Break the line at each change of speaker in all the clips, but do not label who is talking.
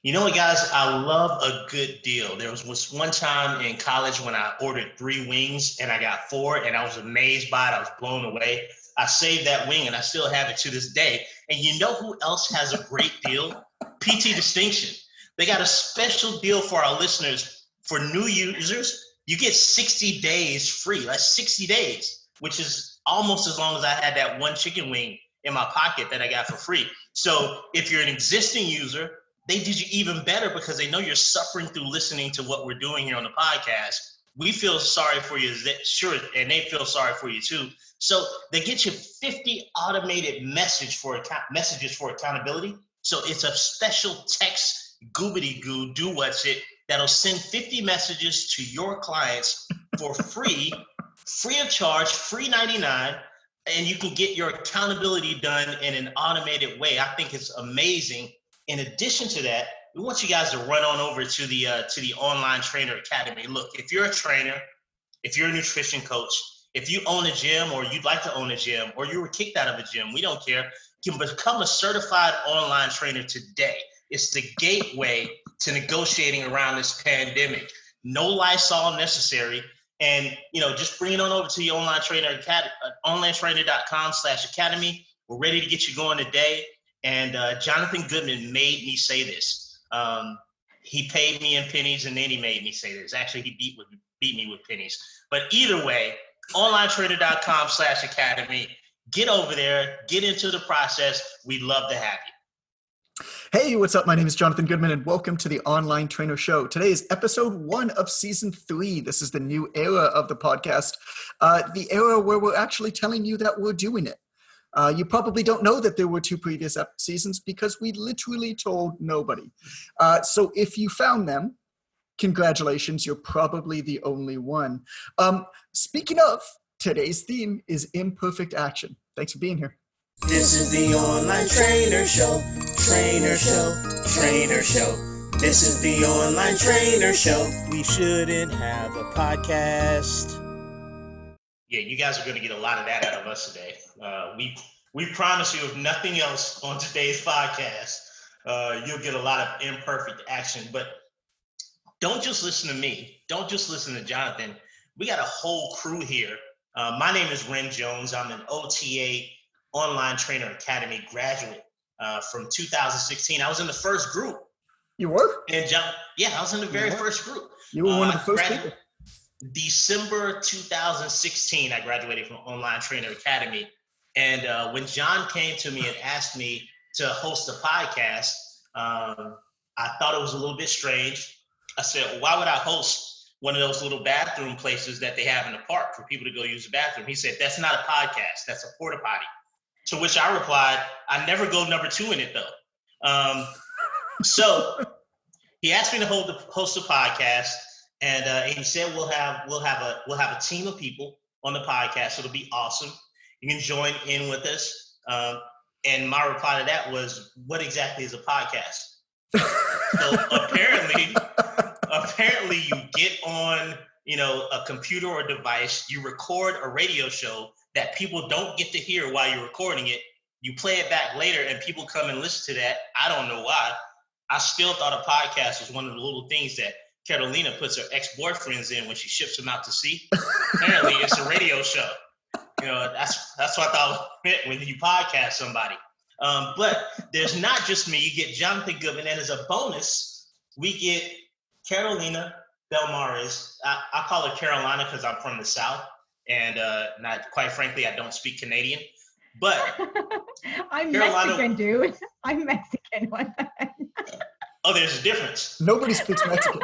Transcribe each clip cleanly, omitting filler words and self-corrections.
You know what, guys? I love a good deal. There was one time in college when I ordered 3 wings and I got 4, and I was amazed by it. I was blown away. I saved that wing and I still have it to this day. And you know who else has a great deal? PT Distinction. They got a special deal for our listeners. For new users, you get 60 days free. That's 60 days, which is almost as long as I had that one chicken wing in my pocket that I got for free. So if you're an existing user, they did you even better because they know you're suffering through listening to what we're doing here on the podcast. We feel sorry for you, sure, and they feel sorry for you too. So they get you 50 automated messages for accountability. So it's a special text goobity goo do what's it that'll send 50 messages to your clients for free, free of charge, free 99, and you can get your accountability done in an automated way. I think it's amazing. In addition to that, we want you guys to run on over to the Online Trainer Academy. Look, if you're a trainer, if you're a nutrition coach, if you own a gym or you'd like to own a gym or you were kicked out of a gym, we don't care. You can become a certified online trainer today. It's the gateway to negotiating around this pandemic. No Lysol necessary. And, just bring it on over to your Online Trainer Academy, onlinetrainer.com/academy. We're ready to get you going today. And Jonathan Goodman made me say this. He paid me in pennies and then he made me say this. Actually, he beat me with pennies. But either way, onlinetrainer.com/academy. Get over there, get into the process. We'd love to have you.
Hey, what's up? My name is Jonathan Goodman and welcome to the Online Trainer Show. Today is episode 1 of season 3. This is the new era of the podcast, the era where we're actually telling you that we're doing it. You probably don't know that there were 2 previous seasons because we literally told nobody. So if you found them, congratulations, you're probably the only one. Speaking of, today's theme is imperfect action. Thanks for being here.
This is the Online Trainer Show, Trainer Show, Trainer Show. This is the Online Trainer Show. We shouldn't have a podcast.
Yeah, you guys are going to get a lot of that out of us today. We promise you, if nothing else on today's podcast, you'll get a lot of imperfect action. But don't just listen to me. Don't just listen to Jonathan. We got a whole crew here. My name is Ren Jones. I'm an OTA Online Trainer Academy graduate from 2016. I was in the first group.
You were?
And I was in the very first group.
You were one of the first people.
December 2016, I graduated from Online Trainer Academy. And when John came to me and asked me to host a podcast, I thought it was a little bit strange. I said, why would I host one of those little bathroom places that they have in the park for people to go use the bathroom? He said, that's not a podcast, that's a porta potty. To which I replied, I never go number 2 in it though. So he asked me to host a podcast. And he said we'll have a team of people on the podcast. It'll be awesome. You can join in with us. And my reply to that was, "What exactly is a podcast?" So apparently you get on a computer or device. You record a radio show that people don't get to hear while you're recording it. You play it back later, and people come and listen to that. I don't know why. I still thought a podcast was one of the little things that Carolina puts her ex-boyfriends in when she ships them out to sea. Apparently, it's a radio show. That's what I thought when you podcast somebody. But there's not just me. You get Jonathan Goodman, and as a bonus, we get Carolina Belmares. I call her Carolina because I'm from the South, and not quite frankly, I don't speak Canadian. But
I'm
Carolina,
Mexican, dude. I'm Mexican.
Oh, there's a difference.
Nobody speaks Mexican.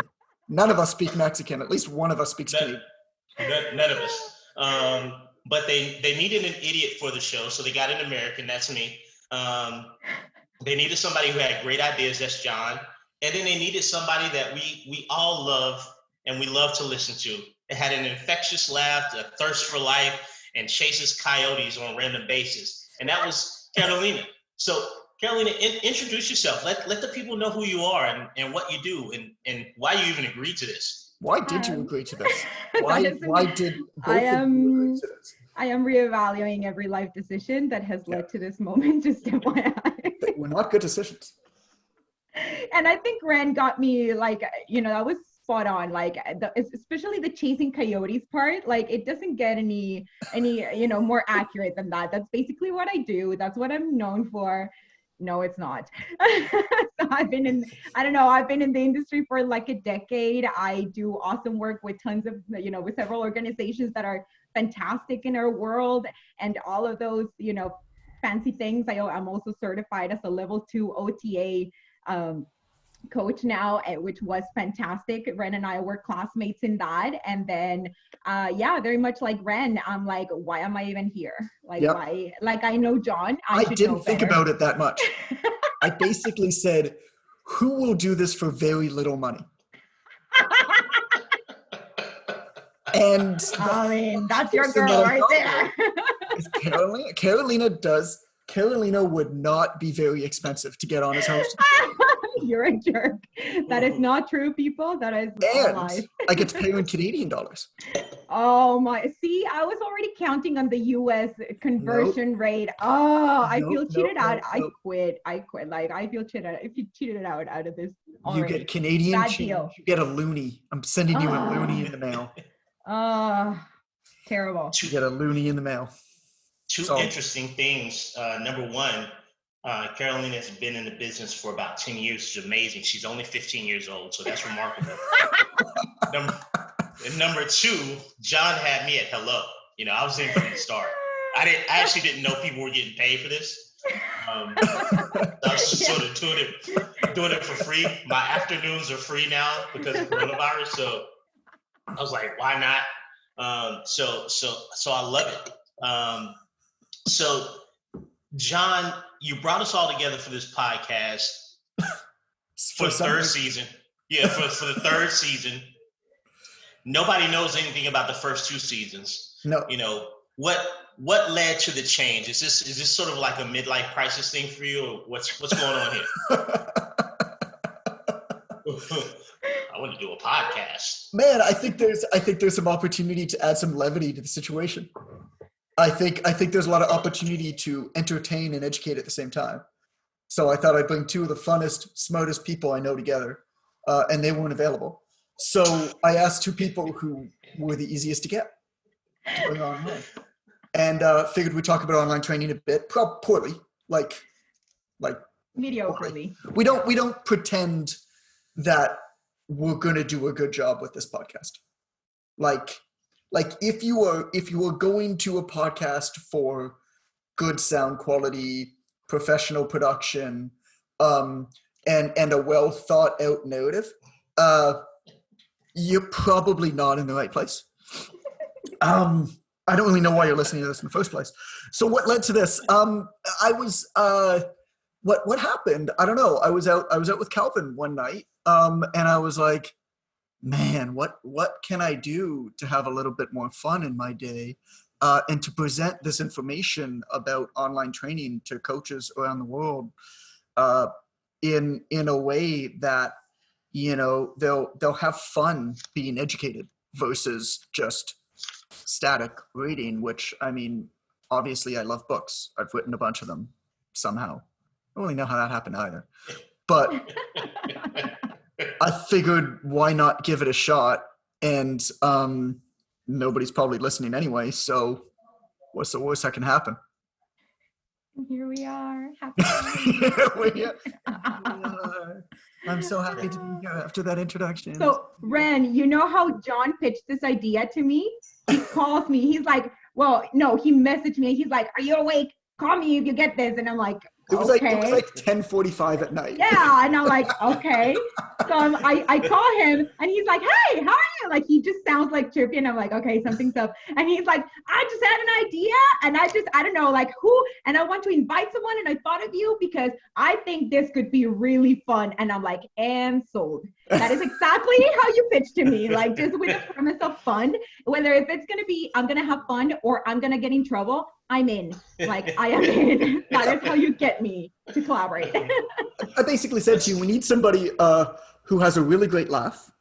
None of us speak Mexican. At least one of us speaks Canadian.
None of us. But they needed an idiot for the show, so they got an American. That's me. They needed somebody who had great ideas. That's John. And then they needed somebody that we all love and we love to listen to. It had an infectious laugh, a thirst for life, and chases coyotes on a random basis. And that was Carolina. So Carolina, introduce yourself. Let the people know who you are and what you do and why you even agreed to this.
Why did you agree to this? Why did both of you agree to this?
I am reevaluating every life decision that has led to this moment, just FYI.
We're not good decisions.
And I think Ren got me like, that was spot on. Like, especially the chasing coyotes part. Like, it doesn't get any, more accurate than that. That's basically what I do. That's what I'm known for. No, it's not. So I've been in the industry for like a decade. I do awesome work with tons of, with several organizations that are fantastic in our world, and all of those, fancy things. I'm also certified as a level 2 OTA coach now, which was fantastic. Ren and I were classmates in that. And then, very much like Ren, I'm like, why am I even here? Like,
Yep.
why? Like, I know John. I should
didn't
know
think
better.
about it that much. I basically said, who will do this for very little money? And
I mean, that's your
person
girl
that I
right
thought
there.
is Carolina would not be very expensive to get on as host.
You're a jerk. That is not true, people. That is a
And
lie.
I get to pay her in Canadian dollars.
Oh my, see, I was already counting on the US conversion rate. Oh, I feel cheated out.
Nope.
I quit. Like, I feel cheated. If you cheated out of this
You
already.
get Canadian
Bad
change.
deal.
You get a loonie. I'm sending you a loonie in the mail.
Terrible.
You get a loonie in the mail.
Two
So-
interesting things. Number one, Carolina has been in the business for about 10 years. It's amazing. She's only 15 years old, so that's remarkable. Number two, John had me at hello. I was in from the start. I actually didn't know people were getting paid for this. I was just sort of doing it for free. My afternoons are free now because of coronavirus, so I was like, why not? So I love it. So John, you brought us all together for this podcast for the third season. Yeah, for the third season. Nobody knows anything about the first 2 seasons.
No.
What led to the change? Is this sort of like a midlife crisis thing for you, or what's going on here? I want to do a podcast.
Man, I think there's some opportunity to add some levity to the situation. I think there's a lot of opportunity to entertain and educate at the same time. So I thought I'd bring 2 of the funnest, smartest people I know together, and they weren't available. So I asked 2 people who were the easiest to get to bring on, and figured we'd talk about online training a bit, poorly, like
Mediocrely.
we don't pretend that we're gonna do a good job with this podcast. Like if you are going to a podcast for good sound quality, professional production, and a well thought out narrative, you're probably not in the right place. I don't really know why you're listening to this in the first place. So what led to this? What happened? I don't know. I was out with Calvin one night, and I was like, man, what can I do to have a little bit more fun in my day, and to present this information about online training to coaches around the world, in a way that, they'll have fun being educated versus just static reading, which, I mean, obviously I love books. I've written a bunch of them somehow. I don't really know how that happened either. But I figured, why not give it a shot? And nobody's probably listening anyway, so what's the worst that can happen?
Here we are.
I'm so happy to be here after that introduction.
So, Ren, you know how John pitched this idea to me? He calls me. He's like, well, no, he messaged me. He's like, are you awake? Call me if you get this. And I'm like,
it was
okay.
like 10:45 at night.
Yeah, and I'm like, okay. So I call him, and he's like, hey, how are you? Like, he just sounds like trippy, and I'm like, okay, something's up. And he's like, I just had an idea, and I don't know, like, who, and I want to invite someone, and I thought of you because I think this could be really fun. And I'm like, and sold. That is exactly how you pitched to me, like, just with the premise of fun. Whether if it's gonna be, I'm gonna have fun, or I'm gonna get in trouble, I'm in. Like, I am in. That is how you get me to collaborate.
I basically said to you, we need somebody who has a really great laugh.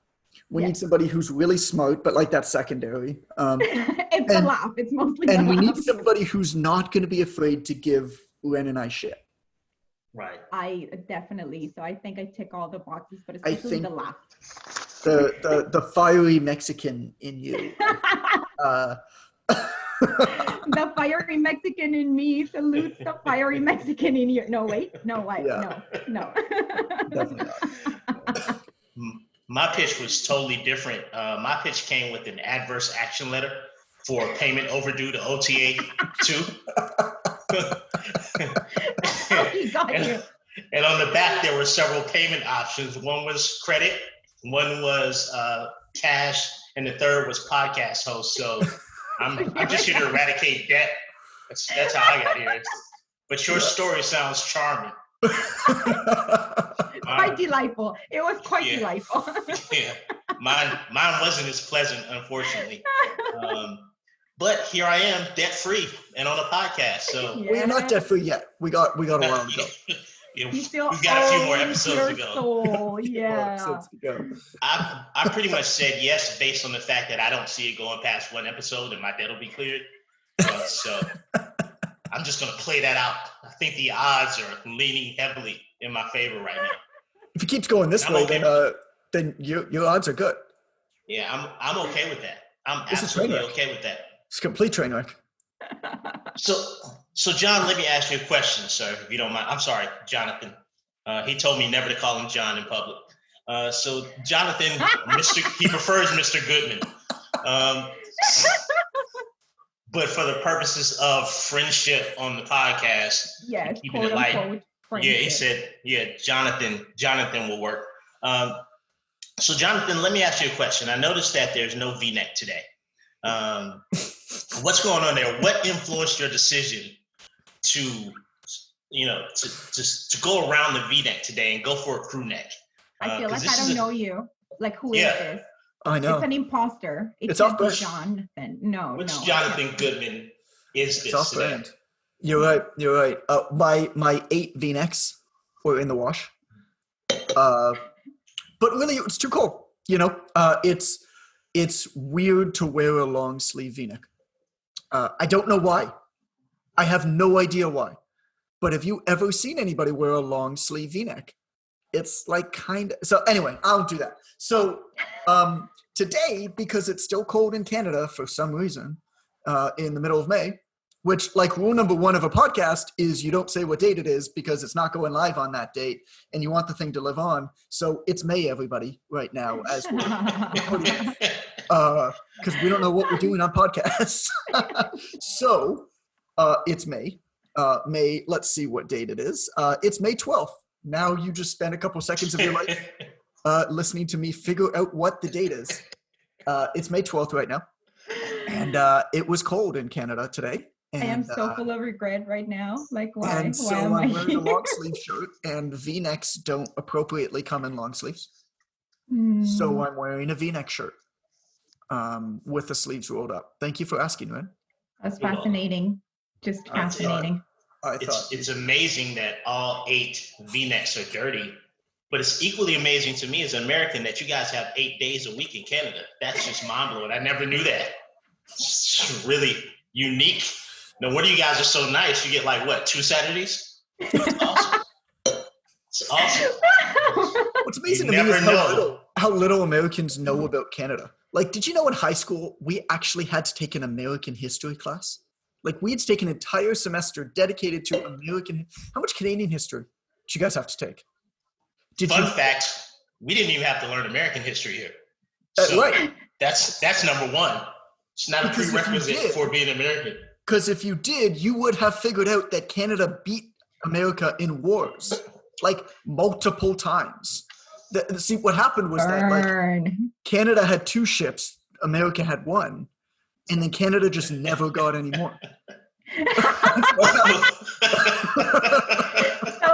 We need somebody who's really smart, but like that's secondary.
It's a laugh. It's mostly
and
a
we
laugh.
need somebody who's not going to be afraid to give Ren and I shit.
Right.
I definitely. So I think I tick all the boxes, but especially the last.
The fiery Mexican in you.
The fiery Mexican in me salutes the fiery Mexican in you. No, wait. No.
Definitely not.
My pitch was totally different. My pitch came with an adverse action letter for payment overdue to OTA 2.
He got you.
And on the back, there were several payment options. One was credit, one was cash, and the third was podcast host. So I'm just here to eradicate debt. That's how I got here. But your story sounds charming.
Quite delightful. It was quite delightful.
Yeah, mine wasn't as pleasant, unfortunately. But here I am, debt free, and on a podcast. So
we're not debt free yet. We got a while to go.
Yeah, we've got a few more episodes to go.
Soul. Yeah.
I pretty much said yes based on the fact that I don't see it going past one episode and my debt will be cleared. So I'm just going to play that out. I think the odds are leaning heavily in my favor right now.
If it keeps going this way, then your odds are good.
Yeah, I'm okay with that. I'm absolutely okay with that.
It's a complete train wreck.
So John, let me ask you a question, sir, if you don't mind. I'm sorry, Jonathan. He told me never to call him John in public. So Jonathan, he prefers Mr. Goodman. But for the purposes of friendship on the podcast, keeping it light. Yeah, he said, Jonathan will work. So Jonathan, let me ask you a question. I noticed that there's no V-neck today. What's going on there? What influenced your decision to go around the V-neck today and go for a crew neck?
I feel like I don't know you. Like, who is this?
I know.
It's an imposter. It's
off-brand.
Jonathan. No.
Jonathan Goodman is this today?
You're right. My 8 V-necks were in the wash. But really, it's too cold. It's weird to wear a long sleeve V-neck. I don't know why. I have no idea why. But have you ever seen anybody wear a long sleeve V-neck? It's like kind of. So anyway, I'll do that. So today, because it's still cold in Canada for some reason, in the middle of May, which, like, rule number 1 of a podcast is you don't say what date it is because it's not going live on that date and you want the thing to live on. So it's May, everybody, right now, as we're recording, because we don't know what we're doing on podcasts. So it's May. Let's see what date it is. It's May 12th. Now you just spend a couple seconds of your life listening to me figure out what the date is. It's May 12th right now. And it was cold in Canada today. And,
I am so full of regret right now. Like, why?
And so I'm wearing a long sleeve shirt, and V-necks don't appropriately come in long sleeves. So I'm wearing a V-neck shirt with the sleeves rolled up. Thank you for asking, Ren.
That's fascinating. Just fascinating.
It's amazing that all 8 V-necks are dirty, but it's equally amazing to me as an American that you guys have 8 days a week in Canada. That's just mind-blowing. I never knew that. It's really unique. No wonder you guys are so nice. You get, like, what, 2 Saturdays? It's awesome. It's awesome.
What's amazing to me is how little Americans know about Canada. Like, did you know in high school we actually had to take an American history class? Like, we had to take an entire semester dedicated to American. How much Canadian history did you guys have to take?
Fun fact: we didn't even have to learn American history here. So
right.
That's number 1. It's not a prerequisite for being American.
Because if you did, you would have figured out that Canada beat America in wars, like, multiple times. See, what happened was that, like, Canada had 2 ships, America had 1, and then Canada just never got any more.
That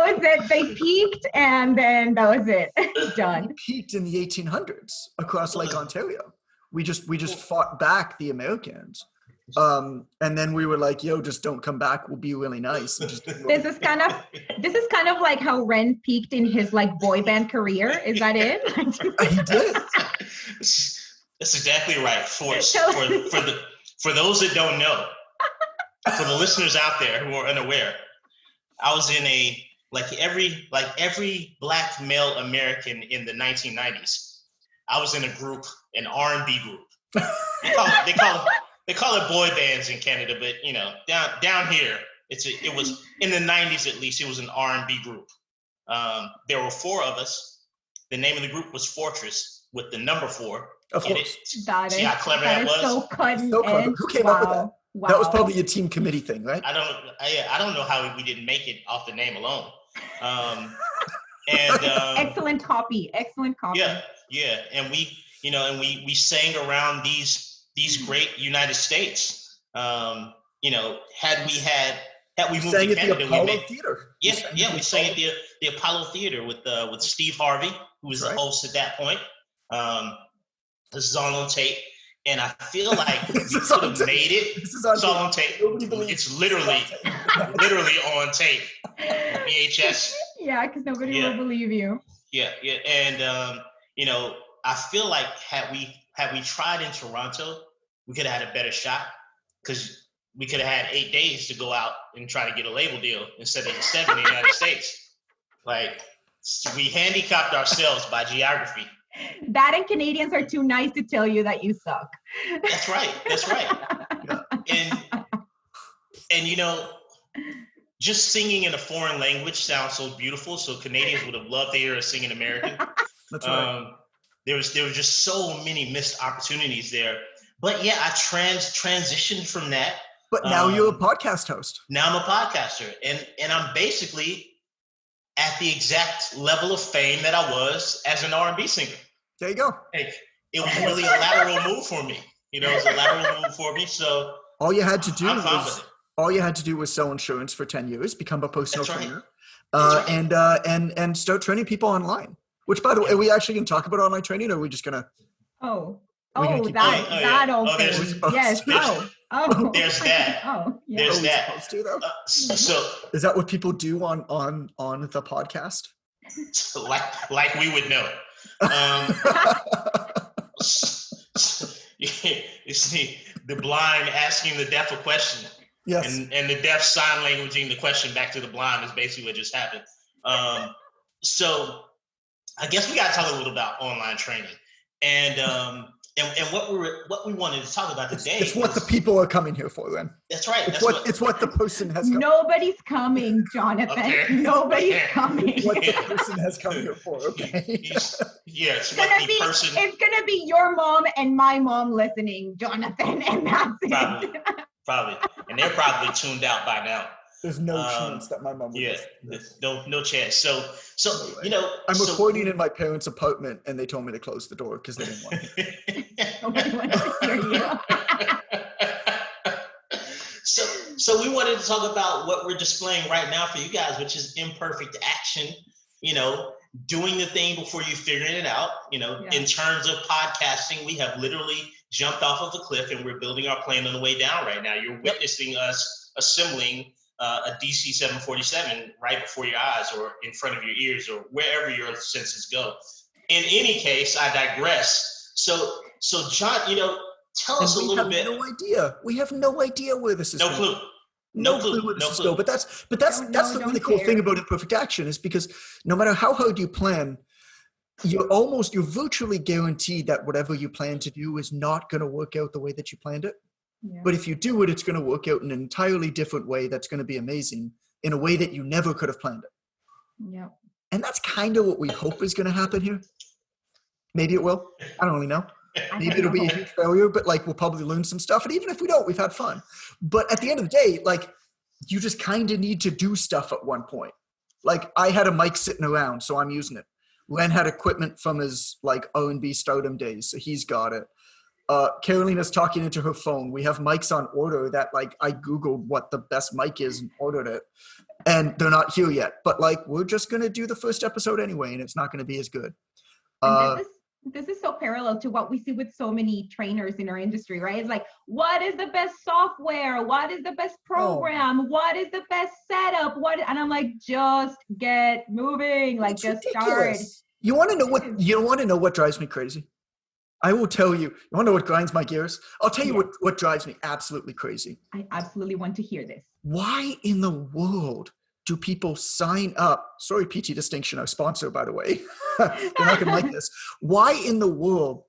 was it. They peaked, and then that was it. Done.
We peaked in the 1800s across Lake Ontario. We just fought back the Americans. And then we were like, yo, just don't come back. We'll be really nice. This
is kind of like how Ren peaked in his, like, boy band career. Is that it?
He did.
That's exactly right. For those that don't know, for the listeners out there who are unaware, I was in a every Black male American in the 1990s, I was in a group, an R&B group. They call it boy bands in Canada, but down here it was in the 90s at least. It was an R&B group. There were 4 of us. The name of the group was Fortress with the number 4.
Of course.
See how clever that was?
So cutting
So clever.
edge.
Who came up with that?
Wow.
That was probably a team committee thing, right?
I don't know how we didn't make it off the name alone.
Excellent copy.
Yeah, and we sang around these great United States. Had we moved to Canada,
the Apollo Theater.
We sang at the Apollo Theater with Steve Harvey, who was the host at that point. This is all on tape, and I feel like we could have made it.
It's
all on tape. It's literally on tape. VHS.
Yeah, because nobody will believe you.
Yeah, and I feel like had we tried in Toronto, we could have had a better shot, because we could have had 8 days to go out and try to get a label deal instead of 7 in the United States. Like, we handicapped ourselves by geography.
That and Canadians are too nice to tell you that you suck.
That's right. And just singing in a foreign language sounds so beautiful. So Canadians would have loved to hear us sing in American.
That's right.
There was just so many missed opportunities there. But yeah, I transitioned from that.
But now you're a podcast host.
Now I'm a podcaster, and I'm basically at the exact level of fame that I was as an R&B singer.
There you go.
It was really a lateral move for me. It was a lateral move for me. So
all you had to do was sell insurance for 10 years, become a personal trainer, and start training people online. Which, by the way, are we actually going to talk about online training, or are we just going to?
That old thing. Yes.
There's that. There's that.
So is that what people do on the podcast?
Like we would know. You see, the blind asking the deaf a question.
Yes.
And the deaf sign languaging the question back to the blind is basically what just happened. So I guess we got to talk a little about online training. And what we wanted to talk about today.
It's what the people are coming here for, then.
That's right.
It's what the person has come.
Nobody's coming, Jonathan. Okay. Nobody's coming.
What the person has come here for, okay?
It's
gonna be your mom and my mom listening, Jonathan, and that's it.
Probably. And they're probably tuned out by now.
There's no chance that my mom would
no chance. So
I'm recording in my parents' apartment, and they told me to close the door because they didn't want me.
Nobody wants to hear you.
So we wanted to talk about what we're displaying right now for you guys, which is imperfect action. Doing the thing before you figuring it out. In terms of podcasting, we have literally jumped off of a cliff, and we're building our plane on the way down right now. You're witnessing us assembling a DC 747 right before your eyes, or in front of your ears, or wherever your senses go. In any case, I digress. So John, tell us a little bit.
We have no idea where this is.
No clue.
No clue where this is going. But that's the really cool thing about imperfect action, is because no matter how hard you plan, you're virtually guaranteed that whatever you plan to do is not going to work out the way that you planned it. Yeah. But if you do it, it's going to work out in an entirely different way that's going to be amazing, in a way that you never could have planned it.
Yeah.
And that's kind of what we hope is going to happen here. Maybe it will. I don't really know. Maybe it'll be a huge failure, but we'll probably learn some stuff. And even if we don't, we've had fun. But at the end of the day, you just kind of need to do stuff at one point. I had a mic sitting around, so I'm using it. Ren had equipment from his R&B stardom days, so he's got it. Carolina's talking into her phone. We have mics on order that I Googled what the best mic is and ordered it, and they're not here yet. But we're just going to do the first episode anyway, and it's not going to be as good.
This is so parallel to what we see with so many trainers in our industry, right? It's what is the best software? What is the best program? What is the best setup? And I'm just get moving. Just
ridiculous.
start.
You want to know what drives me crazy? I will tell you. You want to know what grinds my gears? I'll tell you what drives me absolutely crazy.
I absolutely want to hear this.
Why in the world do people sign up? Sorry, PT Distinction, our sponsor, by the way. You're not going to like this. Why in the world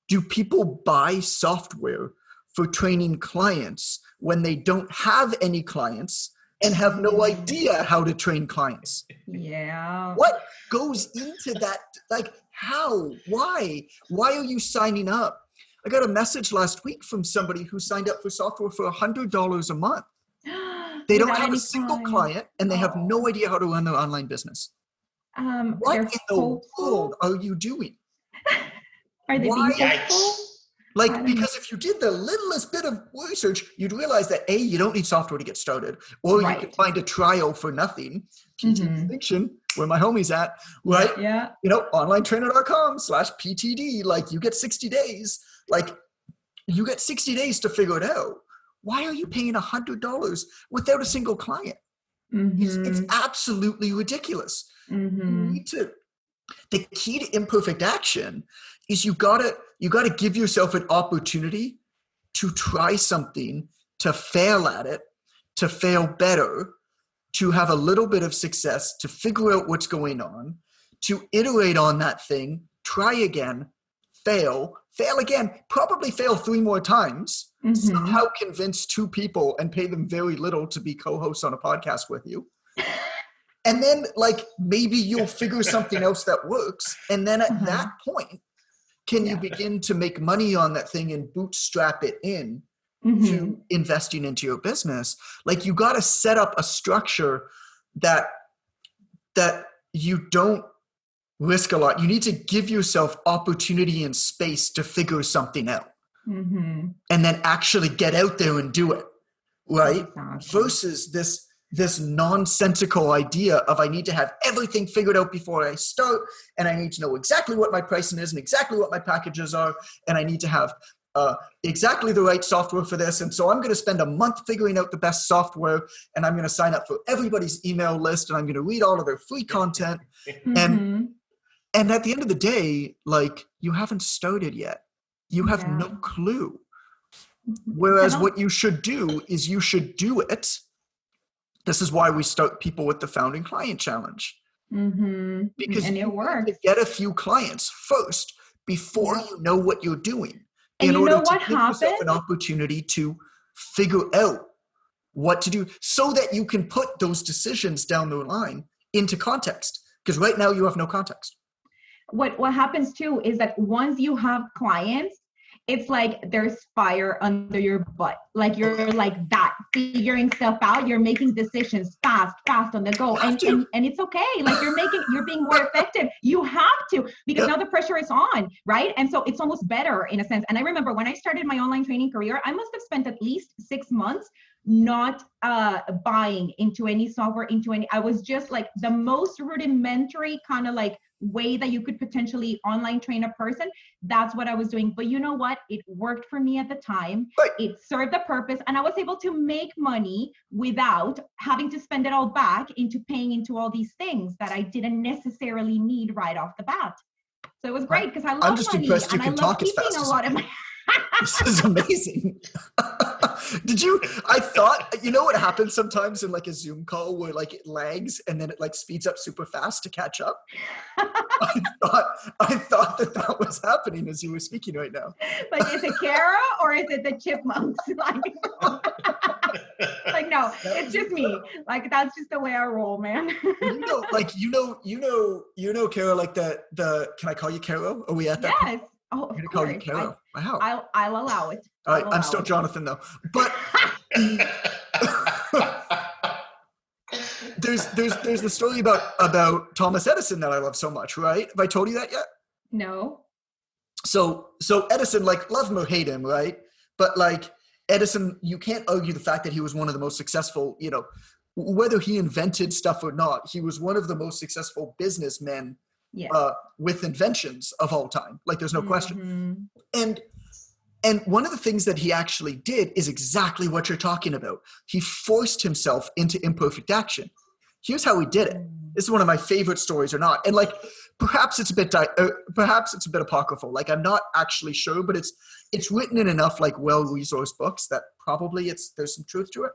do people buy software for training clients when they don't have any clients and have no idea how to train clients?
Yeah.
What goes into that? Like, how? Why? Why are you signing up? I got a message last week from somebody who signed up for software for $100 a month. They don't have a single client, and they have no idea how to run their online business. What in the world are you doing?
Are they being hopeful?
Like, because if you did the littlest bit of research, you'd realize that A, you don't need software to get started, or you can find a trial for nothing. PT Distinction, where my homie's at, right?
Yeah.
You know, onlinetrainer.com/PTD, like you get 60 days. Like, you get 60 days to figure it out. Why are you paying $100 without a single client? It's absolutely ridiculous. You need to. The key to imperfect action is you gotta give yourself an opportunity to try something, to fail at it, to fail better, to have a little bit of success, to figure out what's going on, to iterate on that thing, try again, fail again, probably fail 3 more times, somehow convince 2 people and pay them very little to be co-hosts on a podcast with you. And then, like, maybe you'll figure something else that works. And then at that point, can you begin to make money on that thing and bootstrap it in to investing into your business? Like, you got to set up a structure that you don't risk a lot. You need to give yourself opportunity and space to figure something out. And then actually get out there and do it, right? Versus this nonsensical idea of I need to have everything figured out before I start, and I need to know exactly what my pricing is and exactly what my packages are, and I need to have exactly the right software for this. And so I'm going to spend a month figuring out the best software, and I'm going to sign up for everybody's email list, and I'm going to read all of their free content. And at the end of the day, like, you haven't started yet. You have no clue. Whereas what you should do is you should do it. This is why we start people with the Founding Client Challenge. Because you works. To get a few clients first before you know what you're doing.
And
in
you
order
know what
to give yourself an opportunity to figure out what to do so that you can put those decisions down the line into context. Because right now you have no context.
What happens too is that once you have clients, it's like there's fire under your butt. Like you're like that, figuring stuff out. You're making decisions fast on the go. And it's okay. Like you're being more effective. You have to, because now the pressure is on, right? And so it's almost better in a sense. And I remember when I started my online training career, I must have spent at least 6 months not buying into any software, I was just like the most rudimentary kind of like way that you could potentially online train a person. That's what I was doing. But you know what? It worked for me at the time. It served the purpose, and I was able to make money without having to spend it all back into paying into all these things that I didn't necessarily need right off the bat. So it was great because I love
I'm just
money,
impressed you
and
can
I love
talk as
keeping
fast
a
as
lot of my
This is amazing. I thought, you know what happens sometimes in like a Zoom call where like it lags and then it like speeds up super fast to catch up? I thought that was happening as you were speaking right now.
Like, is it Kara or is it the chipmunks? Like, no, it's just me. Like, that's just the way I roll, man.
You know, Kara, like the, can I call you Kara? Are we at that point?
Yes. Oh,
I'm going to call you Kara. Wow.
I'll allow it.
All right, I'm still Jonathan though. But there's the story about Thomas Edison that I love so much, right? Have I told you that yet?
No.
So Edison, like, love him or hate him, right? But like Edison, you can't argue the fact that he was one of the most successful, you know, whether he invented stuff or not, he was one of the most successful businessmen with inventions of all time. Like, there's no question. And one of the things that he actually did is exactly what you're talking about. He forced himself into imperfect action. Here's how he did it. This is one of my favorite stories or not. And like, perhaps it's a bit apocryphal. Like, I'm not actually sure, but it's written in enough like well-resourced books that probably there's some truth to it.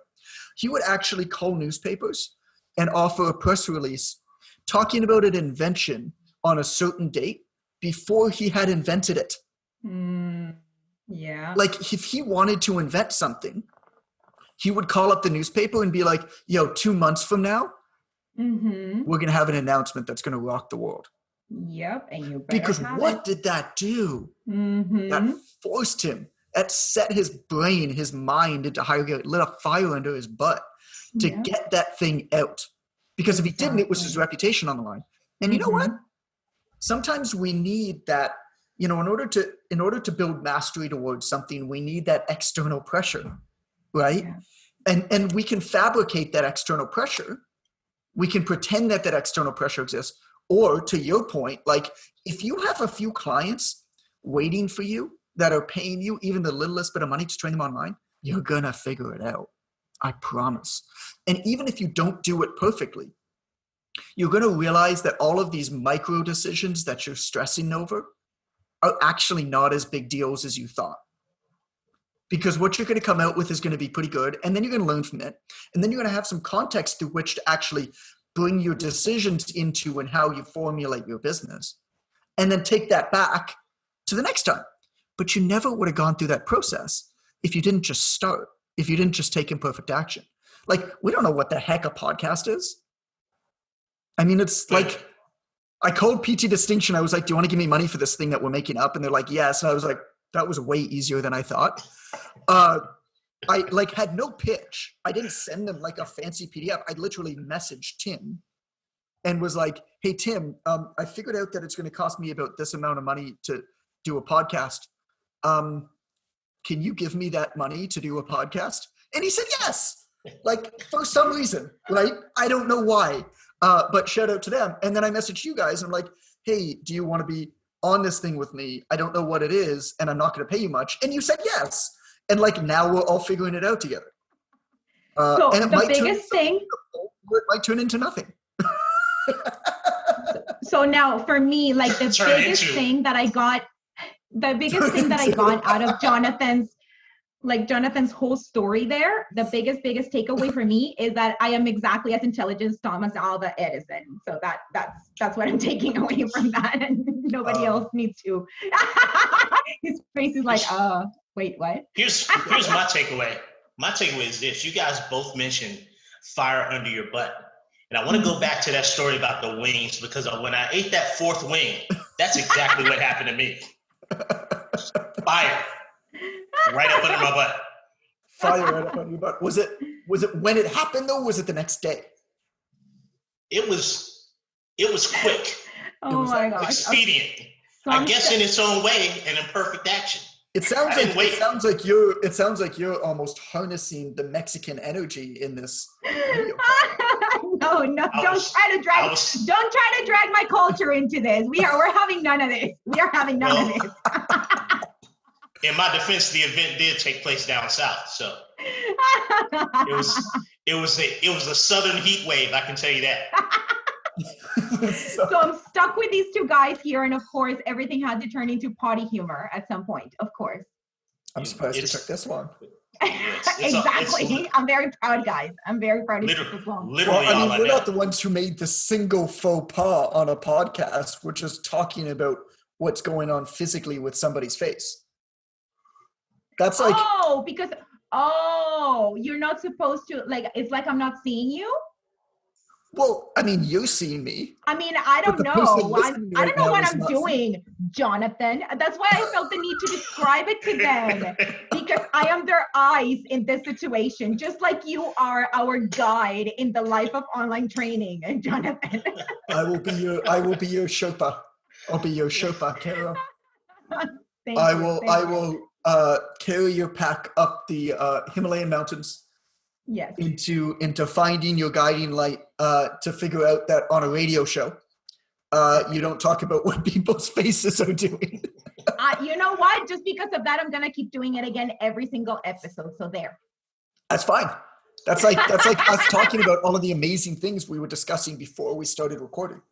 He would actually call newspapers and offer a press release talking about an invention on a certain date before he had invented it.
Yeah.
Like if he wanted to invent something, he would call up the newspaper and be like, yo, 2 months from now, we're going to have an announcement that's going to rock the world.
Yep. And you better
Because
have
what
it.
did that do? That forced him, that set his brain, his mind into higher gear, lit a fire under his butt to get that thing out. Because if he didn't, it was his reputation on the line. And you know what? Sometimes we need that, you know, in order to build mastery towards something, we need that external pressure, right? Yeah. And we can fabricate that external pressure. We can pretend that external pressure exists. Or to your point, like if you have a few clients waiting for you that are paying you even the littlest bit of money to train them online, you're going to figure it out. I promise. And even if you don't do it perfectly, you're going to realize that all of these micro decisions that you're stressing over are actually not as big deals as you thought. Because what you're going to come out with is going to be pretty good. And then you're going to learn from it. And then you're going to have some context through which to actually bring your decisions into and how you formulate your business. And then take that back to the next time. But you never would have gone through that process if you didn't just start, if you didn't just take imperfect action. Like, we don't know what the heck a podcast is. I mean, it's like, I called PT Distinction. I was like, do you want to give me money for this thing that we're making up? And they're like, yes. And I was like, that was way easier than I thought. I like had no pitch. I didn't send them like a fancy PDF. I literally messaged Tim and was like, hey, Tim, I figured out that it's going to cost me about this amount of money to do a podcast. Can you give me that money to do a podcast? And he said, yes, like for some reason, right? I don't know why, but shout out to them. And then I messaged you guys and I'm like, hey, do you want to be on this thing with me? I don't know what it is and I'm not going to pay you much. And you said yes. And like now we're all figuring it out together.
So
and
the biggest thing,
it might turn into nothing.
So now for me, like the biggest thing that I got out of Jonathan's whole story there, the biggest takeaway for me is that I am exactly as intelligent as Thomas Alva Edison. So that's what I'm taking away from that, and nobody else needs to. His face is like, wait, what?
Here's my takeaway. My takeaway is this: you guys both mentioned fire under your butt, and I want to go back to that story about the wings, because when I ate that fourth wing, that's exactly what happened to me. Fire. Right up under my butt.
Fire right up under your butt. Was it when it happened though? Or was it the next day?
It was quick.
Oh my gosh.
Expedient. Okay. I guess in its own way, an imperfect action.
It sounds like you're almost harnessing the Mexican energy in this video.
No, don't try to drag my culture into this. We're having none of this. We are having none of this.
In my defense, the event did take place down south, so it was a southern heat wave. I can tell you that.
So I'm stuck with these two guys here, and of course, everything had to turn into potty humor at some point. Of course.
I'm surprised it took this long.
Exactly. I'm very proud, guys. I'm very proud of this long.
Literally,
well, I mean, we're not the ones who made the single faux pas on a podcast. We're just talking about what's going on physically with somebody's face. That's like,
you're not supposed to, like, it's like I'm not seeing you.
Well, I mean, you're seeing me.
I mean, I don't know. I don't know what I'm doing, Jonathan. That's why I felt the need to describe it to them, because I am their eyes in this situation, just like you are our guide in the life of online training, and Jonathan.
I will be your Sherpa. I'll be your Sherpa, Carol. I will carry your pack up the Himalayan mountains.
Yes.
Into finding your guiding light to figure out that on a radio show, you don't talk about what people's faces are doing.
You know what? Just because of that, I'm gonna keep doing it again every single episode. So there.
That's fine. That's like us talking about all of the amazing things we were discussing before we started recording.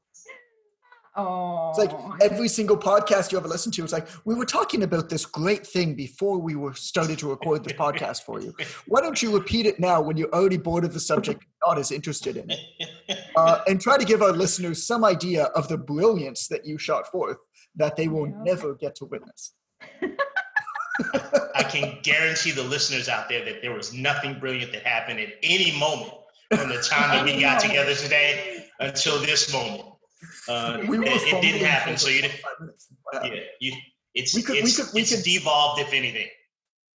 It's like every single podcast you ever listen to, it's like, we were talking about this great thing before we were started to record this podcast for you. Why don't you repeat it now when you're already bored of the subject, not as interested in it? And try to give our listeners some idea of the brilliance that you shot forth that they will never get to witness.
I can guarantee the listeners out there that there was nothing brilliant that happened at any moment from the time that we got together today until this moment. It didn't happen, so you didn't. It's devolved, if anything.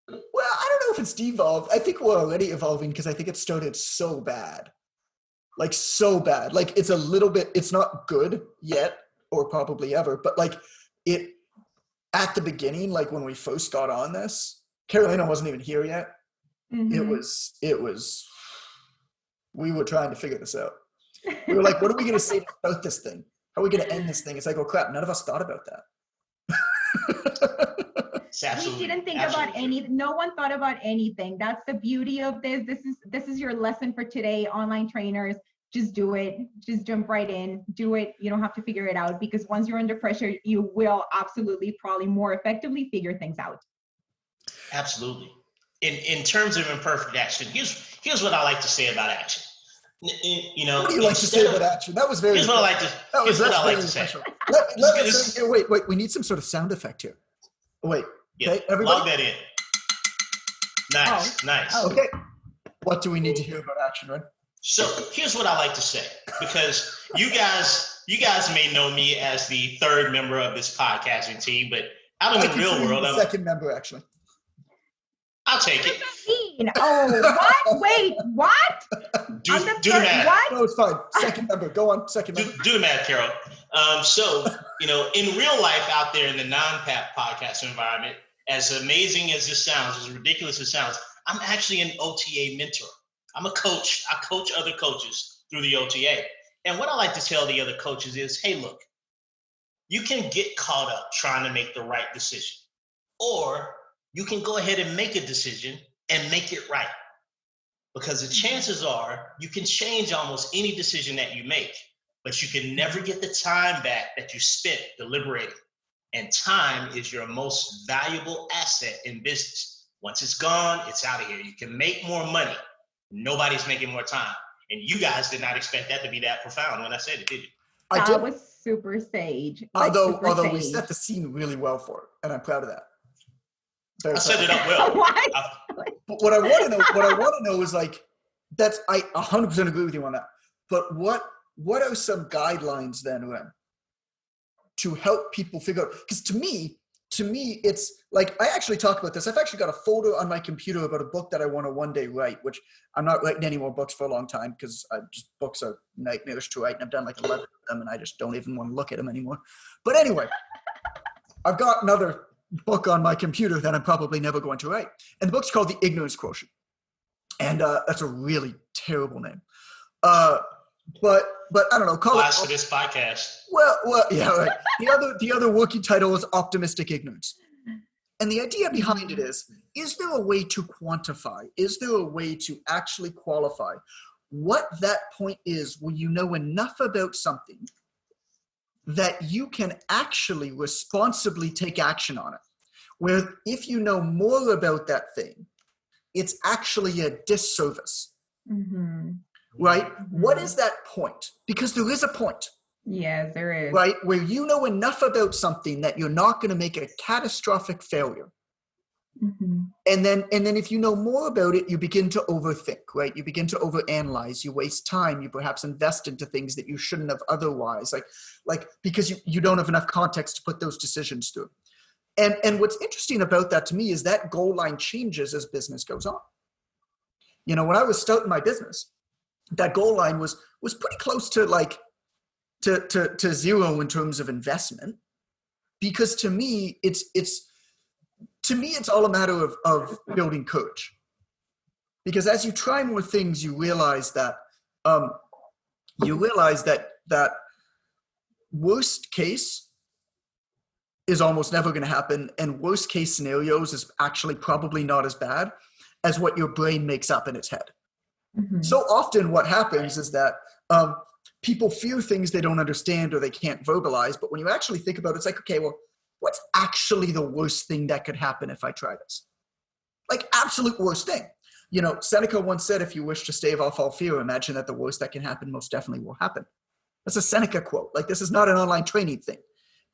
Well, I don't know if it's devolved. I think we're already evolving because I think it started so bad. Like so bad. Like it's a little bit, it's not good yet or probably ever, but like it at the beginning, like when we first got on this, Carolina wasn't even here yet. Mm-hmm. It was, we were trying to figure this out. We were like, what are we going to say about this thing? How are we going to end this thing? It's like, oh crap, none of us thought about that.
We didn't think about anything. No one thought about anything. That's the beauty of this. This is your lesson for today, online trainers. Just do it. Just jump right in. Do it. You don't have to figure it out, because once you're under pressure, you will absolutely probably more effectively figure things out.
Absolutely. In terms of imperfect action, here's what I like to say about action. You know,
what do you like to say about action? That was very.
Here's what I like to. Here's what I like to say.
Wait. We need some sort of sound effect here. Wait.
Yeah,
okay, everybody.
Log that in. Nice.
Oh. Okay. What do we need to hear about action, Ren?
So here's what I like to say, because you guys may know me as the third member of this podcasting team, but out in the real world, I'm
the second member actually.
I'll take it.
Oh, what? Wait, what?
Do the math.
What?
No, it's fine. Second member. Go on. Second member.
Do the math, Carol. So, you know, in real life out there in the non-PAP podcast environment, as amazing as this sounds, as ridiculous as it sounds, I'm actually an OTA mentor. I'm a coach. I coach other coaches through the OTA. And what I like to tell the other coaches is, hey, look, you can get caught up trying to make the right decision, or you can go ahead and make a decision and make it right. Because the chances are you can change almost any decision that you make, but you can never get the time back that you spent deliberating. And time is your most valuable asset in business. Once it's gone, it's out of here. You can make more money. Nobody's making more time. And you guys did not expect that to be that profound when I said it, did you?
That was super sage.
Although we set the scene really well for it, and I'm proud of that.
I set it up well.
But what I want to know is like, I 100% agree with you on that. But what are some guidelines then, Ren, to help people figure out? Because to me, it's like, I actually talk about this. I've actually got a folder on my computer about a book that I want to one day write, which I'm not writing any more books for a long time because books are nightmarish to write, and I've done like 11 of them, and I just don't even want to look at them anymore. But anyway, I've got another book on my computer that I'm probably never going to write. And the book's called The Ignorance Quotient. And that's a really terrible name. But I don't know. Call
it for this podcast.
Well, yeah, right. The other working title is Optimistic Ignorance. And the idea behind it is there a way to quantify? Is there a way to actually qualify what that point is where you know enough about something that you can actually responsibly take action on it? Where if you know more about that thing, it's actually a disservice. Mm-hmm. Right? Mm-hmm. What is that point? Because there is a point.
Yes, there is.
Right? Where you know enough about something that you're not going to make a catastrophic failure. Mm-hmm. And then if you know more about it, you begin to overthink, right? You begin to overanalyze, you waste time, you perhaps invest into things that you shouldn't have otherwise, like because you don't have enough context to put those decisions through. And what's interesting about that to me is that goal line changes as business goes on. You know, when I was starting my business, that goal line was pretty close to like to zero in terms of investment, because to me it's all a matter of building courage. Because as you try more things, you realize that worst case is almost never going to happen, and worst case scenarios is actually probably not as bad as what your brain makes up in its head. Mm-hmm. So often what happens is that people fear things they don't understand or they can't verbalize. But when you actually think about it, it's like, okay, well, what's actually the worst thing that could happen if I try this? Like, absolute worst thing. Seneca once said, if you wish to stave off all fear, imagine that the worst that can happen most definitely will happen. That's a Seneca quote. Like, this is not an online training thing.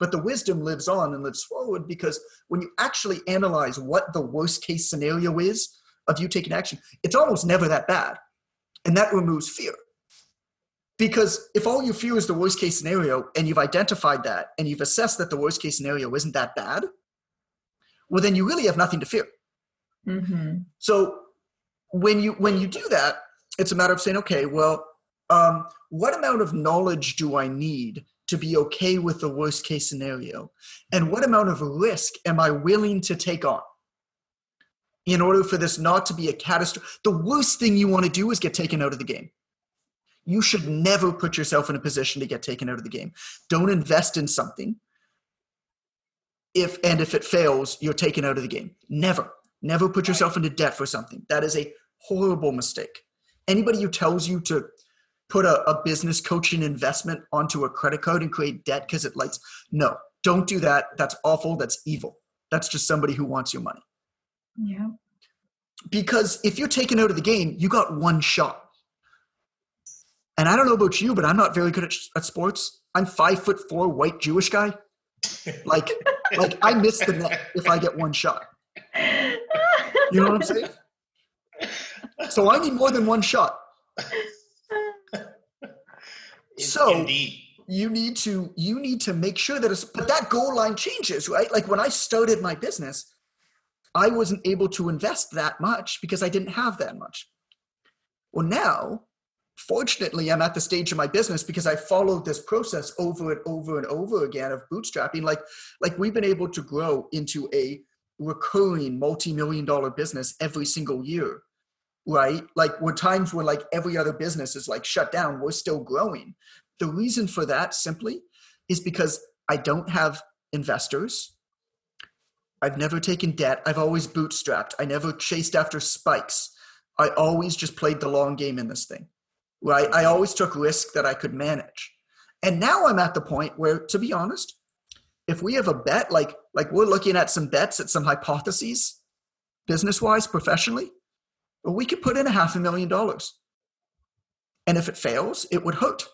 But the wisdom lives on and lives forward, because when you actually analyze what the worst case scenario is of you taking action, it's almost never that bad. And that removes fear. Because if all you fear is the worst case scenario, and you've identified that, and you've assessed that the worst case scenario isn't that bad, well, then you really have nothing to fear.
Mm-hmm.
So when you do that, it's a matter of saying, okay, well, what amount of knowledge do I need to be okay with the worst case scenario? And what amount of risk am I willing to take on in order for this not to be a catastrophe? The worst thing you want to do is get taken out of the game. You should never put yourself in a position to get taken out of the game. Don't invest in something. If it fails, you're taken out of the game. Never put yourself into debt for something. That is a horrible mistake. Anybody who tells you to put a business coaching investment onto a credit card and create debt because it lights, no, don't do that. That's awful. That's evil. That's just somebody who wants your money.
Yeah.
Because if you're taken out of the game, you got one shot. And I don't know about you, but I'm not very good at sports. I'm 5'4" white Jewish guy. Like I miss the net if I get one shot. You know what I'm saying? So I need more than one shot. So
Indeed.
you need to make sure that but that goal line changes, right? Like when I started my business, I wasn't able to invest that much because I didn't have that much. Well, now, fortunately, I'm at the stage of my business because I followed this process over and over and over again of bootstrapping. Like we've been able to grow into a recurring multi-million-dollar business every single year, right? Like when times when like every other business is like shut down, we're still growing. The reason for that simply is because I don't have investors. I've never taken debt. I've always bootstrapped. I never chased after spikes. I always just played the long game in this thing, right? I always took risk that I could manage. And now I'm at the point where, to be honest, if we have a bet, like we're looking at some bets at some hypotheses, business-wise, professionally, well, we could put in $500,000. And if it fails, it would hurt.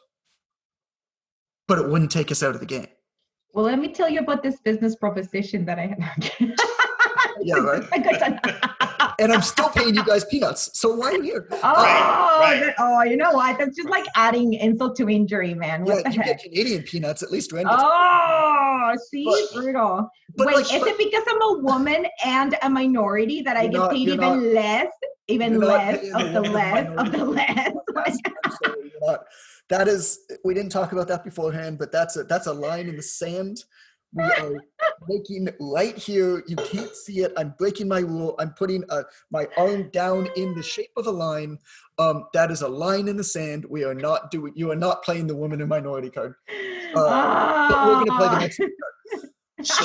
But it wouldn't take us out of the game.
Well, let me tell you about this business proposition that I have.
Yeah, right? And I'm still paying you guys peanuts. So why are you here?
Oh, you know what? That's just like adding insult to injury, man. What the
you
heck?
get Canadian peanuts, at least Ren gets.
Oh, see, brutal.
But
wait, is it because I'm a woman and a minority that I get paid even less of the less?
I'm sorry, you're not. That is, we didn't talk about that beforehand, but that's a line in the sand. We are making right here. You can't see it. I'm breaking my rule. I'm putting my arm down in the shape of a line. That is a line in the sand. You are not playing the woman and minority card. But we're going to play the next card.
So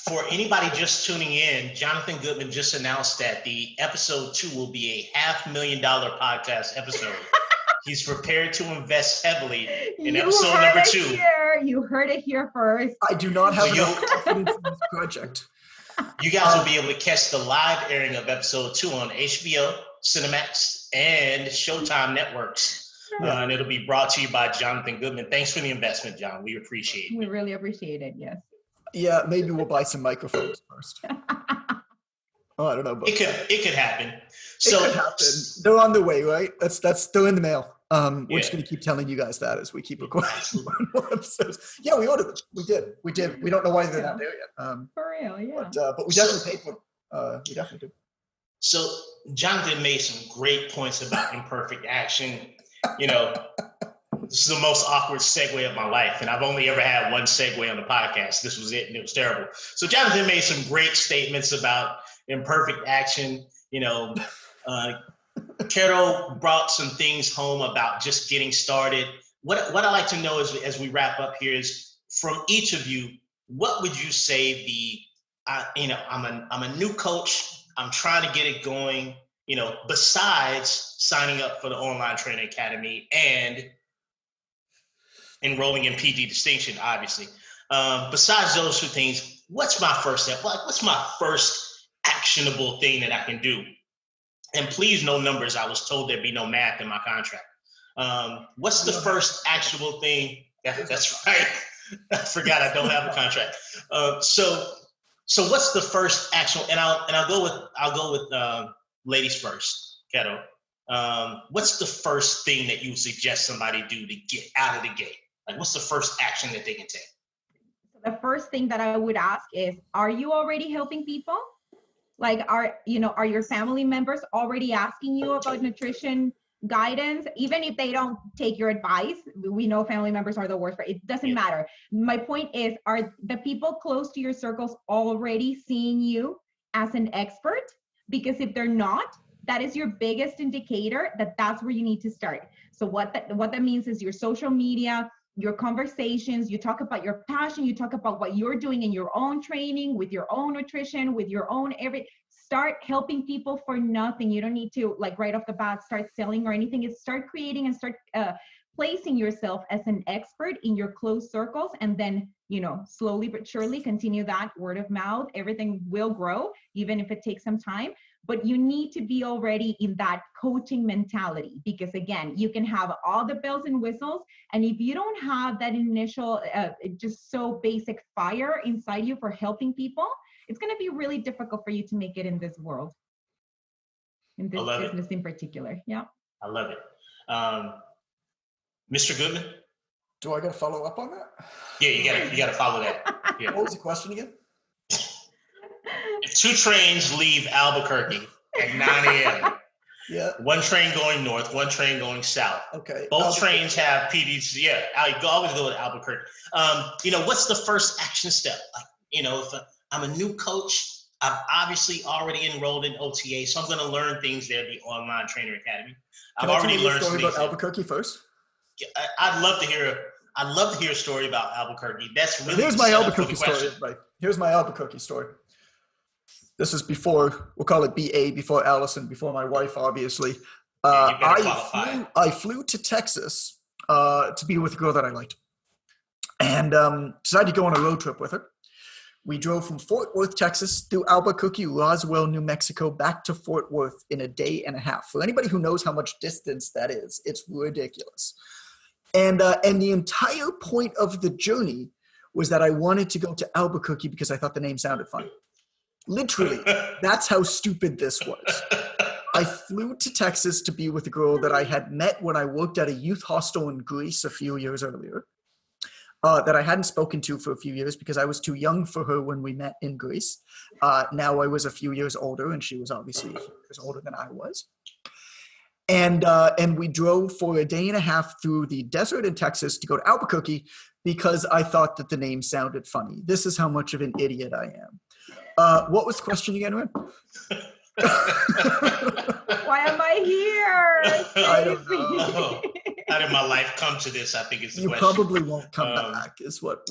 for anybody just tuning in, Jonathan Goodman just announced that the episode 2 will be a $500,000 podcast episode. He's prepared to invest heavily in episode number 2.
You heard it here first.
I do not have enough confidence in this project.
You guys will be able to catch the live airing of episode 2 on HBO, Cinemax, and Showtime networks. And it'll be brought to you by Jonathan Goodman. Thanks for the investment, John. We appreciate it.
We really appreciate it, yes.
Yeah, maybe we'll buy some microphones first. Oh, I don't know. But
It could happen.
It could happen. They're on the way, right? They're in the mail. We're just going to keep telling you guys that as we keep recording more episodes. Yeah, we ordered them. We did. We don't know why they're not there yet.
For real, yeah.
But we definitely paid for them. We definitely did.
So Jonathan made some great points about imperfect action. You know, this is the most awkward segue of my life, and I've only ever had one segue on the podcast. This was it, and it was terrible. So Jonathan made some great statements about imperfect action. You know, Carol brought some things home about just getting started. What I like to know is, as we wrap up here, is from each of you, what would you say I'm a new coach. I'm trying to get it going. besides signing up for the Online Training Academy and enrolling in PD distinction, obviously, besides those two things, what's my first step? What's my first actionable thing that I can do? And please, no numbers. I was told there'd be no math in my contract. What's the first actionable thing? That's right. I forgot I don't have a contract. So what's the first action? And I'll go with ladies first, Keto. What's the first thing that you suggest somebody do to get out of the gate? Like, what's the first action that they can take?
The first thing that I would ask is, are you already helping people? Like, are your family members already asking you about nutrition guidance? Even if they don't take your advice, we know family members are the worst, but it doesn't matter. My point is, are the people close to your circles already seeing you as an expert? Because if they're not, that is your biggest indicator that that's where you need to start. So what that means is your social media, your conversations, you talk about your passion, you talk about what you're doing in your own training, with your own nutrition, with your own start helping people for nothing. You don't need to, like, right off the bat start selling or anything. It's start creating and start placing yourself as an expert in your close circles, and then, slowly but surely continue that word of mouth. Everything will grow, even if it takes some time. But you need to be already in that coaching mentality, because again, you can have all the bells and whistles, and if you don't have that initial, just so basic fire inside you for helping people, it's going to be really difficult for you to make it in this world, in this business in particular. Yeah.
I love it. Mr. Goodman?
Do I got to follow up on that?
Yeah, you got to follow that. Yeah.
What was the question again?
If two trains leave Albuquerque at 9 a.m.,
yeah,
one train going north, one train going south.
Okay.
Both trains have PDs. Yeah, I always go to Albuquerque. What's the first action step? Like, if I'm a new coach, I've obviously already enrolled in OTA, so I'm going to learn things there at the Online Trainer Academy.
I've already learned a story about Albuquerque first.
I'd love to hear a story about Albuquerque. That's really
here's my Albuquerque story. Right. Here's my Albuquerque story. This is before, we'll call it BA, before Allison, before my wife, obviously. I flew to Texas to be with a girl that I liked, and decided to go on a road trip with her. We drove from Fort Worth, Texas, through Albuquerque, Roswell, New Mexico, back to Fort Worth in a day and a half. For anybody who knows how much distance that is, it's ridiculous. And the entire point of the journey was that I wanted to go to Albuquerque because I thought the name sounded fun. Literally, that's how stupid this was. I flew to Texas to be with a girl that I had met when I worked at a youth hostel in Greece a few years earlier, that I hadn't spoken to for a few years because I was too young for her when we met in Greece. Now I was a few years older, and she was obviously a few years older than I was. And we drove for a day and a half through the desert in Texas to go to Albuquerque because I thought that the name sounded funny. This is how much of an idiot I am. What was the question again, Ren?
Why am I here?
I don't know.
How did my life come to this? I think it's the
you
question.
Probably won't come back, is what.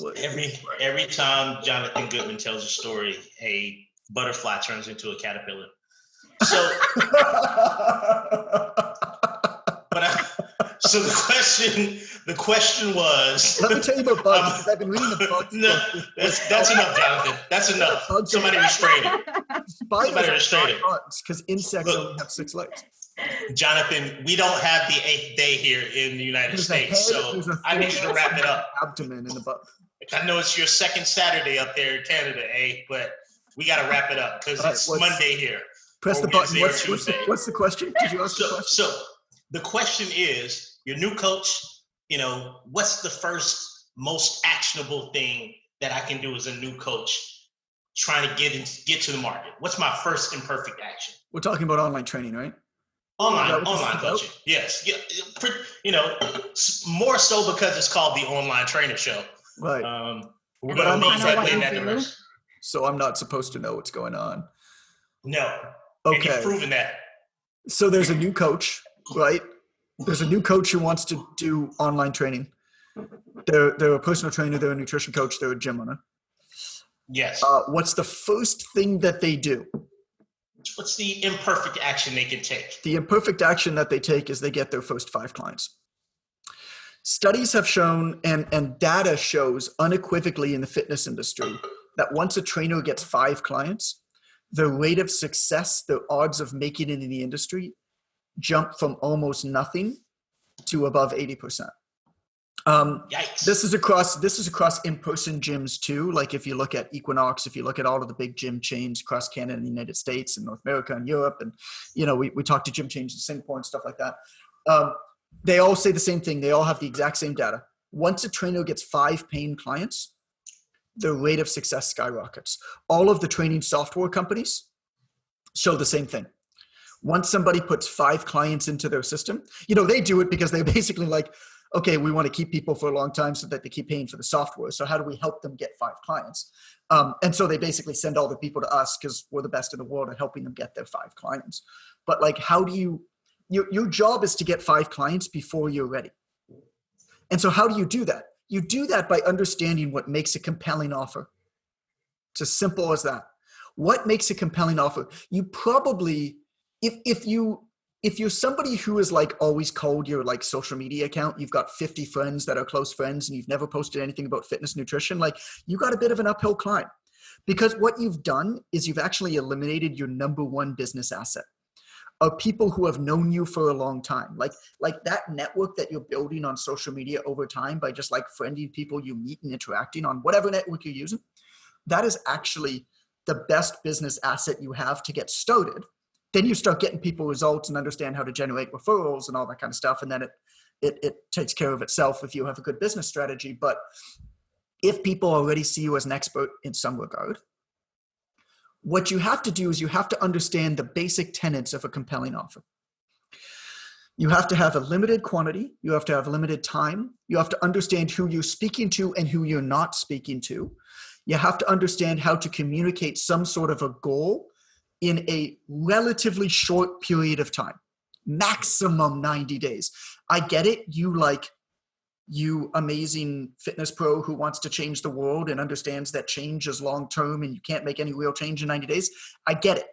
Every time Jonathan Goodman tells a story, a butterfly turns into a caterpillar. So, so the question was.
Let me tell you about bugs, because I've been reading the bugs.
No, that's enough, Jonathan. That's enough. Somebody restrain it. Somebody restrain it.
Because insects only have 6 legs.
Jonathan, we don't have the 8th day here in the United States, so I need you to wrap it up.
Abdomen in the bug.
I know it's your second Saturday up there in Canada, but we got to wrap it up because it's Monday here.
Press the button. What's the question? Did you ask the question?
So the question is, your new coach, what's the first most actionable thing that I can do as a new coach trying to get to the market? What's my first imperfect action?
We're talking about online training, right?
Online coaching. Yes. More so because it's called the Online Trainer Show.
Right.
We're going to leave that in there.
So I'm not supposed to know what's going on.
No.
Okay.
And you've proven that.
So there's a new coach, right? There's a new coach who wants to do online training. They're a personal trainer, they're a nutrition coach, they're a gym owner.
Yes.
What's the first thing that they do?
What's the imperfect action they can take?
The imperfect action that they take is they get their first 5 clients. Studies have shown, and data shows unequivocally in the fitness industry, that once a trainer gets 5 clients, the rate of success, the odds of making it in the industry, jump from almost nothing to above 80%.
Yikes.
This is across in-person gyms too. Like if you look at Equinox, if you look at all of the big gym chains across Canada and the United States and North America and Europe, and we talk to gym chains in Singapore and stuff like that. They all say the same thing. They all have the exact same data. Once a trainer gets 5 paying clients, the rate of success skyrockets. All of the training software companies show the same thing. Once somebody puts 5 clients into their system, they do it because they're basically like, okay, we want to keep people for a long time so that they keep paying for the software. So how do we help them get 5 clients? And so they basically send all the people to us because we're the best in the world at helping them get their 5 clients. But like, how do you, your job is to get 5 clients before you're ready. And so how do you do that? You do that by understanding what makes a compelling offer. It's as simple as that. What makes a compelling offer? You probably, if you're somebody who is like always called your like social media account, you've got 50 friends that are close friends and you've never posted anything about fitness, nutrition, like you got a bit of an uphill climb, because what you've done is you've actually eliminated your number one business asset of people who have known you for a long time. Like that network that you're building on social media over time by just like friending people you meet and interacting on whatever network you're using. That is actually the best business asset you have to get started. Then you start getting people results and understand how to generate referrals and all that kind of stuff. And then it takes care of itself if you have a good business strategy. But if people already see you as an expert in some regard, what you have to do is you have to understand the basic tenets of a compelling offer. You have to have a limited quantity. You have to have limited time. You have to understand who you're speaking to and who you're not speaking to. You have to understand how to communicate some sort of a goal in a relatively short period of time, maximum 90 days. I get it. You amazing fitness pro who wants to change the world and understands that change is long-term and you can't make any real change in 90 days. I get it.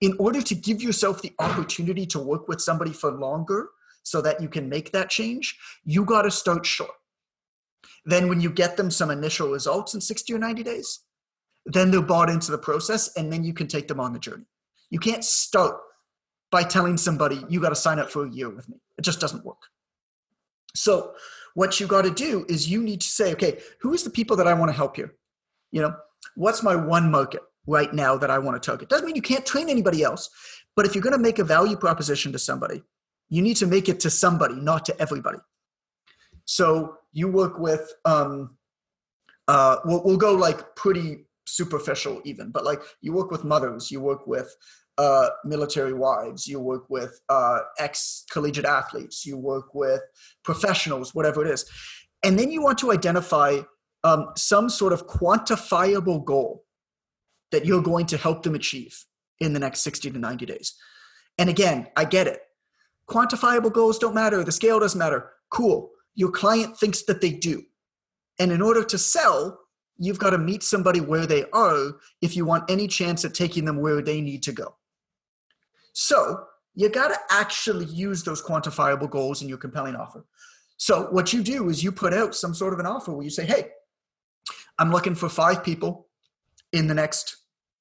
In order to give yourself the opportunity to work with somebody for longer so that you can make that change, you got to start short. Then when you get them some initial results in 60 or 90 days, then they're bought into the process and then you can take them on the journey. You can't start by telling somebody you got to sign up for a year with me. It just doesn't work. So what you got to do is you need to say, okay, who is the people that I want to help here? What's my one market right now that I want to target? Doesn't mean you can't train anybody else, but if you're going to make a value proposition to somebody, you need to make it to somebody, not to everybody. So you work with, we'll go like pretty superficial even, but like you work with mothers, you work with military wives, you work with ex-collegiate athletes, you work with professionals, whatever it is. And then you want to identify some sort of quantifiable goal that you're going to help them achieve in the next 60 to 90 days. And again, I get it. Quantifiable goals don't matter. The scale doesn't matter. Cool. Your client thinks that they do. And in order to sell, you've got to meet somebody where they are if you want any chance at taking them where they need to go. So you got to actually use those quantifiable goals in your compelling offer. So what you do is you put out some sort of an offer where you say, hey, I'm looking for 5 people in the next,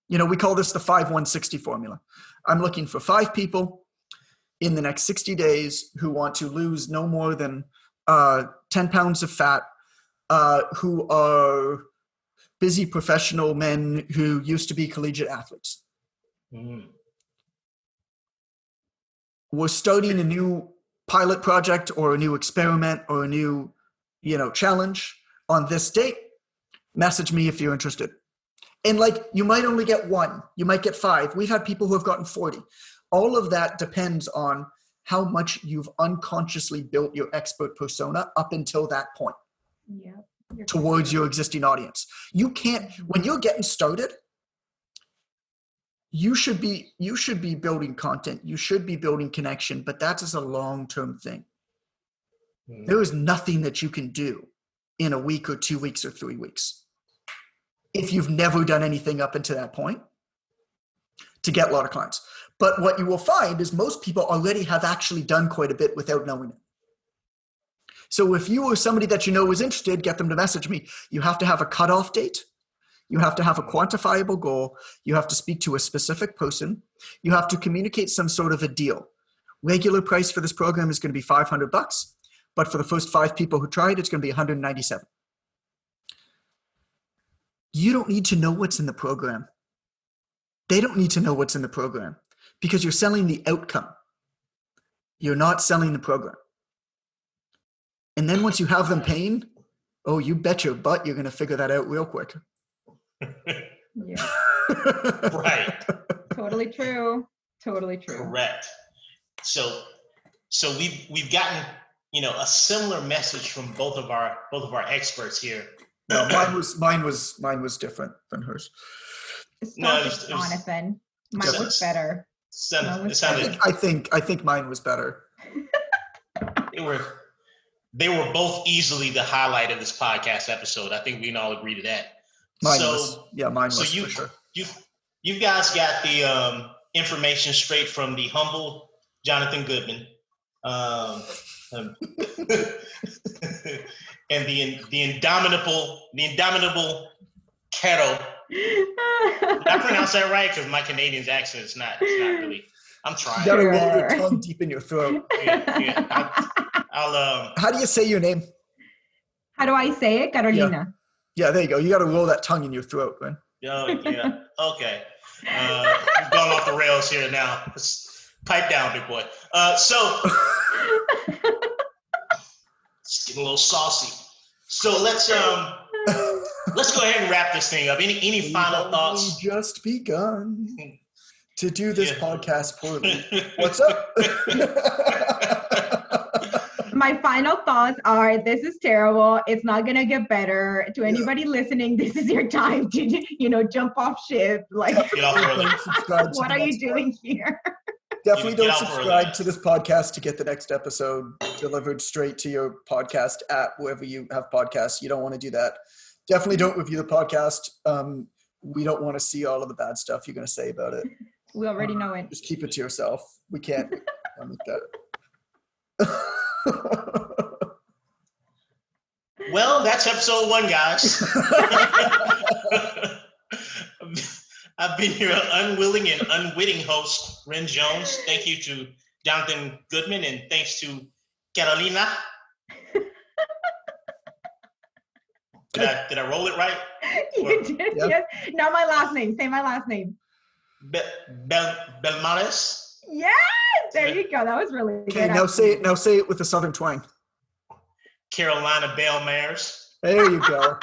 we call this the 5-1-60 formula. I'm looking for 5 people in the next 60 days who want to lose no more than 10 pounds of fat, who are busy professional men who used to be collegiate athletes. Mm. We're starting a new pilot project or a new experiment or a new, challenge on this date. Message me if you're interested. And like, you might only get 1, you might get 5. We've had people who have gotten 40. All of that depends on how much you've unconsciously built your expert persona up until that point.
Yeah.
Towards your existing audience. You can't, when you're getting started, you should be building content. You should be building connection, but that is a long-term thing. There is nothing that you can do in a week or 2 weeks or 3 weeks. If you've never done anything up until that point, to get a lot of clients. But what you will find is most people already have actually done quite a bit without knowing it. So if you or somebody that you know is interested, get them to message me. You have to have a cutoff date. You have to have a quantifiable goal. You have to speak to a specific person. You have to communicate some sort of a deal. Regular price for this program is going to be $500, but for the first 5 people who try it, it's going to be $197. You don't need to know what's in the program. They don't need to know what's in the program because you're selling the outcome. You're not selling the program. And then once you have them paying, oh, you bet your butt you're going to figure that out real quick.
Yeah.
Right.
Totally true. Totally true.
Correct. So we've gotten, a similar message from both of our experts here.
No, mine was different than hers.
Stop it, Jonathan. Mine was better.
I think mine was better.
They were both easily the highlight of this podcast episode. I think we can all agree to that.
Mine was for sure.
You guys got the information straight from the humble Jonathan Goodman, and the indomitable Kettle. Did I pronounce that right? Because my Canadian accent is not really. I'm trying.
You gotta roll your tongue deep in your throat.
Yeah. I'll
How do you say your name?
How do I say it? Carolina.
Yeah, there you go. You got to roll that tongue in your throat, man.
Oh, yeah. Okay. We've gone off the rails here now. Let's pipe down, big boy. So it's getting a little saucy. So let's go ahead and wrap this thing up. Any final thoughts?
We've just begun to do this podcast poorly. What's up?
My final thoughts are: this is terrible. It's not gonna get better. To anybody listening, this is your time to, jump off ship. Like,
get off early.
What are you doing here?
Definitely don't subscribe to this podcast to get the next episode delivered straight to your podcast app, wherever you have podcasts. You don't want to do that. Definitely don't review the podcast. We don't want to see all of the bad stuff you're going to say about it.
We already know it.
Just keep it to yourself. We can't make that.
Well, that's episode 1, guys. I've been your unwilling and unwitting host, Ren Jones. Thank you to Jonathan Goodman, and thanks to Carolina. Did I roll it right?
You did, yes. Now my last name. Say my last name.
Belmares.
Yes, there you go. That was really good.
Okay, now say it with a southern twang.
Carolina Belmares.
There you go.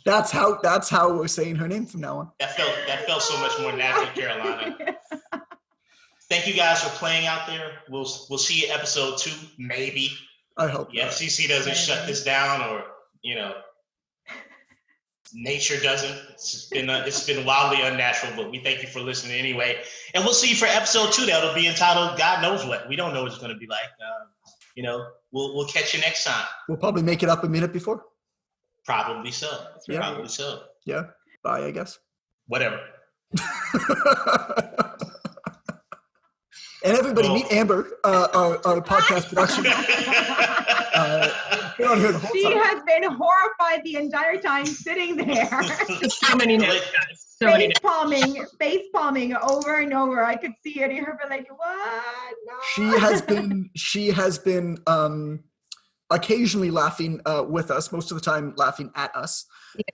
That's how we're saying her name from now on.
That felt so much more natural, Carolina. Thank you guys for playing out there. We'll see you episode 2, maybe.
I hope
the FCC doesn't shut this down, or nature doesn't. It's been wildly unnatural, but we thank you for listening anyway. And we'll see you for episode 2. That'll be entitled "God Knows What." We don't know what it's going to be like. We'll catch you next time.
We'll probably make it up a minute before.
Probably so.
Yeah.
Probably so.
Yeah. Bye, I guess.
Whatever.
And everybody meet Amber, our podcast production. Been on here the whole
she
time.
has been horrified the entire time sitting there.
So many notes, guys. So many notes.
Face palming over and over. I could see it in her, but like, what? No.
She has been occasionally laughing with us, most of the time laughing at us,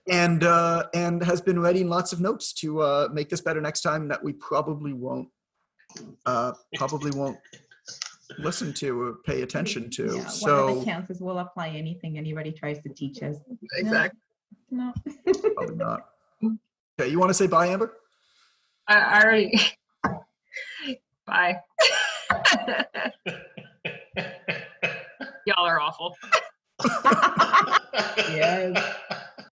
and has been writing lots of notes to make this better next time that we probably won't listen to or pay attention to.
Yeah,
so
what are the chances we'll apply anything anybody tries to teach us?
Exactly.
No.
probably not. Okay, you want to say bye, Amber?
I already. Bye. Y'all are awful.
Yes.